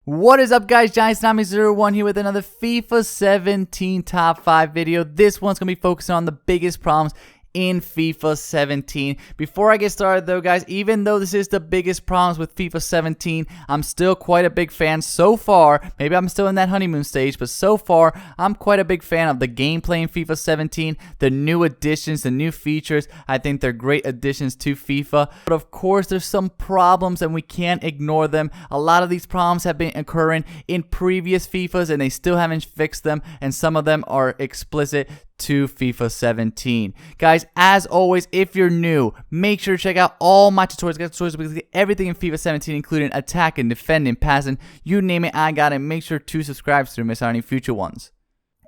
What is up, guys? GiantsNami01 here with another FIFA 17 top 5 video. This one's going to be focusing on the biggest problems in FIFA 17. Before I get started though, guys, even though this is the biggest problems with FIFA 17, I'm still quite a big fan so far. Maybe I'm still in that honeymoon stage, but so far I'm quite a big fan of the gameplay in FIFA 17, the new additions, the new features. I think they're great additions to FIFA, but of course there's some problems and we can't ignore them. A lot of these problems have been occurring in previous FIFAs and they still haven't fixed them, and some of them are explicit to FIFA 17. Guys, as always, if you're new, make sure to check out all my tutorials. Basically everything in FIFA 17, including attacking, defending, passing, you name it, I got it. Make sure to subscribe so you don't miss out on any future ones.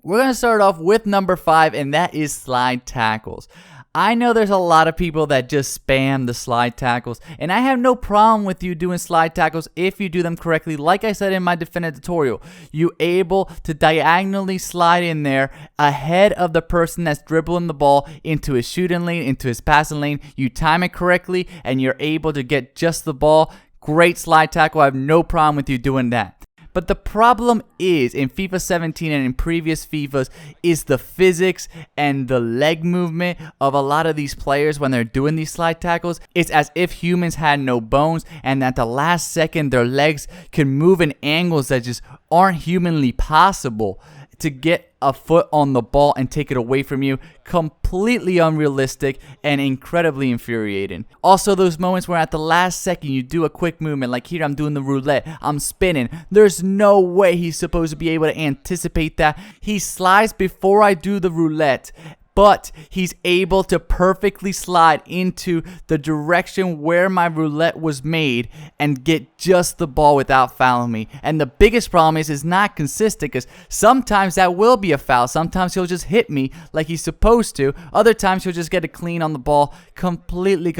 We're going to start off with number 5, and that is slide tackles. I know there's a lot of people that just spam the slide tackles, and I have no problem with you doing slide tackles if you do them correctly. Like I said in my defender tutorial, you're able to diagonally slide in there ahead of the person that's dribbling the ball into his shooting lane, into his passing lane. You time it correctly, and you're able to get just the ball. Great slide tackle. I have no problem with you doing that. But the problem is, in FIFA 17 and in previous FIFAs, is the physics and the leg movement of a lot of these players when they're doing these slide tackles. It's as if humans had no bones, and at the last second their legs can move in angles that just aren't humanly possible to get a foot on the ball and take it away from you. Completely unrealistic and incredibly infuriating. Also, those moments where at the last second you do a quick movement, like here I'm doing the roulette, I'm spinning. There's no way he's supposed to be able to anticipate that. He slides before I do the roulette, but he's able to perfectly slide into the direction where my roulette was made and get just the ball without fouling me. And the biggest problem is it's not consistent, because sometimes that will be a foul. Sometimes he'll just hit me like he's supposed to. Other times he'll just get a clean on the ball. Completely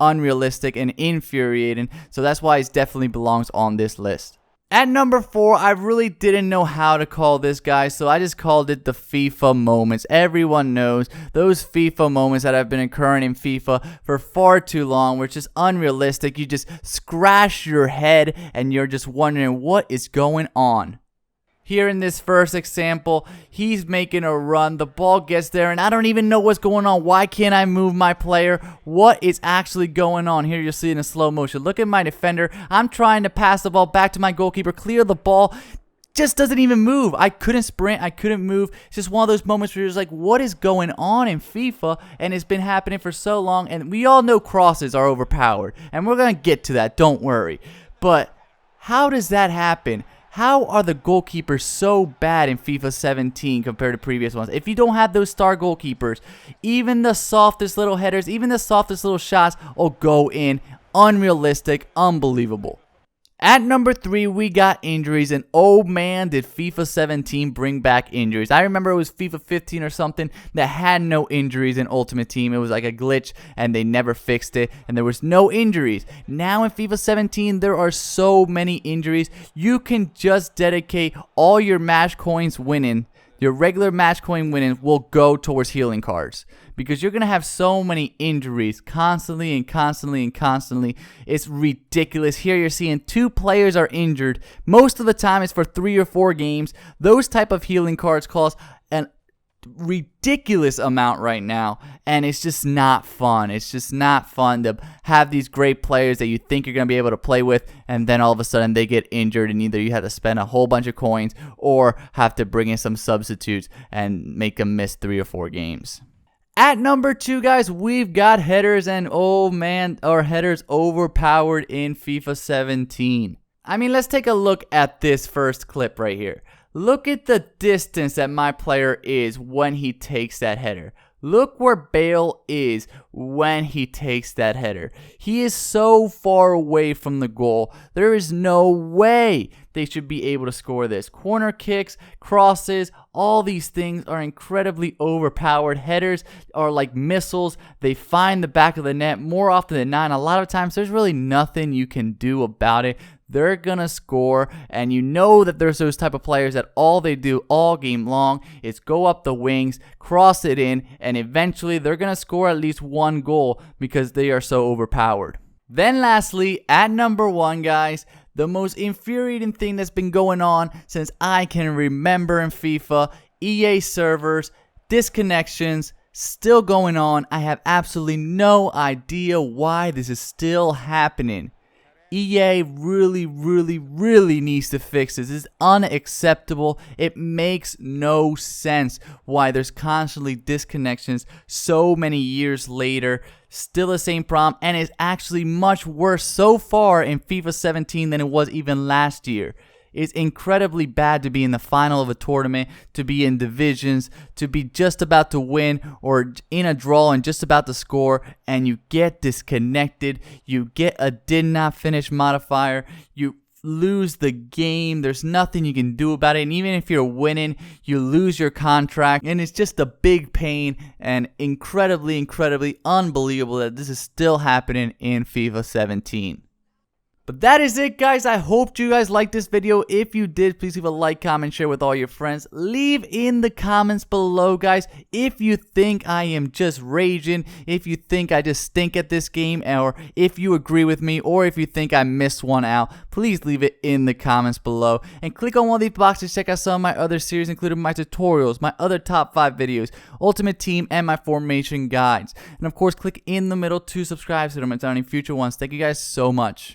unrealistic and infuriating. So that's why he definitely belongs on this list. At number 4, I really didn't know how to call this, guys, so I just called it the FIFA moments. Everyone knows those FIFA moments that have been occurring in FIFA for far too long, which is unrealistic. You just scratch your head and you're just wondering what is going on. Here in this first example, he's making a run, the ball gets there, and I don't even know what's going on. Why can't I move my player? What is actually going on? Here you'll see it in slow motion. Look at my defender. I'm trying to pass the ball back to my goalkeeper, clear the ball. Just doesn't even move. I couldn't sprint. I couldn't move. It's just one of those moments where you're just like, what is going on in FIFA? And it's been happening for so long, and we all know crosses are overpowered, and we're going to get to that, don't worry. But how does that happen? How are the goalkeepers so bad in FIFA 17 compared to previous ones? If you don't have those star goalkeepers, even the softest little headers, even the softest little shots will go in. Unrealistic, unbelievable. At number 3, we got injuries, and oh man, did FIFA 17 bring back injuries. I remember it was FIFA 15 or something that had no injuries in Ultimate Team. It was like a glitch, and they never fixed it, and there was no injuries. Now in FIFA 17, there are so many injuries. You can just dedicate all your match coins winning. Your regular match coin winnings will go towards healing cards, because you're going to have so many injuries constantly. It's ridiculous. Here you're seeing 2 players are injured. Most of the time it's for 3 or 4 games. Those type of healing cards cost an ridiculous amount right now, and it's just not fun. It's just not fun to have these great players that you think you're going to be able to play with, and then all of a sudden they get injured, and either you have to spend a whole bunch of coins or have to bring in some substitutes and make them miss 3 or 4 games. At number 2, guys, we've got headers, and oh man, our headers overpowered in FIFA 17. I mean, let's take a look at this first clip right here. Look at the distance that my player is when he takes that header. Look where Bale is when he takes that header. He is so far away from the goal. There is no way they should be able to score this. Corner kicks, crosses, all these things are incredibly overpowered. Headers are like missiles. They find the back of the net more often than not. And a lot of times there's really nothing you can do about it. They're gonna score, and you know that there's those type of players that all they do all game long is go up the wings, cross it in, and eventually they're gonna score at least one goal because they are so overpowered. Then lastly, at number 1, guys, the most infuriating thing that's been going on since I can remember in FIFA. EA servers, disconnections, still going on. I have absolutely no idea why this is still happening. EA really needs to fix this. This is unacceptable. It makes no sense why there's constantly disconnections so many years later. Still the same problem, and it's actually much worse so far in FIFA 17 than it was even last year. It's incredibly bad to be in the final of a tournament, to be in divisions, to be just about to win or in a draw and just about to score, and you get disconnected. You get a did not finish modifier. You lose the game. There's nothing you can do about it, and even if you're winning, you lose your contract, and it's just a big pain and incredibly unbelievable that this is still happening in FIFA 17. But that is it, guys. I hope you guys liked this video. If you did, please leave a like, comment, share with all your friends. Leave in the comments below, guys, if you think I am just raging, if you think I just stink at this game, or if you agree with me, or if you think I missed one out. Please leave it in the comments below. And click on one of these boxes to check out some of my other series, including my tutorials, my other top 5 videos, Ultimate Team, and my formation guides. And of course, click in the middle to subscribe so you don't miss out on any future ones. Thank you guys so much.